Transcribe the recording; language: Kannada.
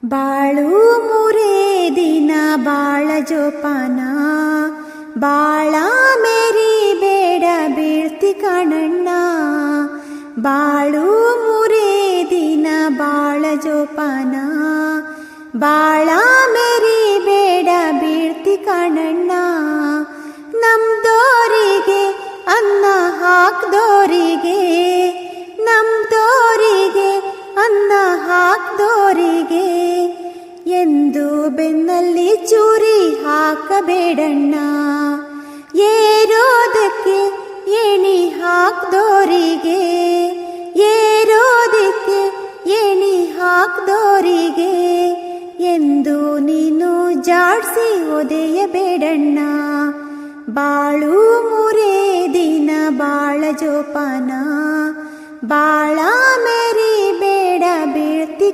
ಬಾಳು ಮುರೇ ದಿನ ಬಾಳ ಜೋಪಾನ, ಬಾಳ ಮೇರಿ ಬೇಡ ಬೀಳ್ತಿ ಕಣಣ್ಣ. ಬಾಳು ಮುರೇ ದಿನ ಬಾಳ ಜೋಪಾನ, ಬಾಳ ಮೇರಿ ಬೇಡ ಬೀಳ್ತಿ ಕಣಣ್ಣ. ನಮ್ದೋರಿಗೆ ಅನ್ನ ಹಾಕ್ದೋರಿಗೆ, ನಮ್ದೋರಿಗೆ ಅನ್ನ ಹಾಕ್ದೋರಿಗೆ ಎಂದು ಬೆನ್ನಲ್ಲಿ ಚೂರಿ ಹಾಕಬೇಡಣ್ಣ. ಏರೋದಕ್ಕೆ ಏಣಿ ಹಾಕ್ದೋರಿಗೆ, ಏರೋದಕ್ಕೆ ಏಣಿ ಹಾಕ್ದೋರಿಗೆ ಎಂದು ನೀನು ಜಾಡ್ಸಿ ಒದೆಯಬೇಡಣ್ಣ. ಬಾಳು ಮುರೇ ದಿನ ಬಾಳ ಜೋಪಾನ, ಬಾಳ ಮೇರಿ ಬೇಡ ಬೀಳ್ತಿ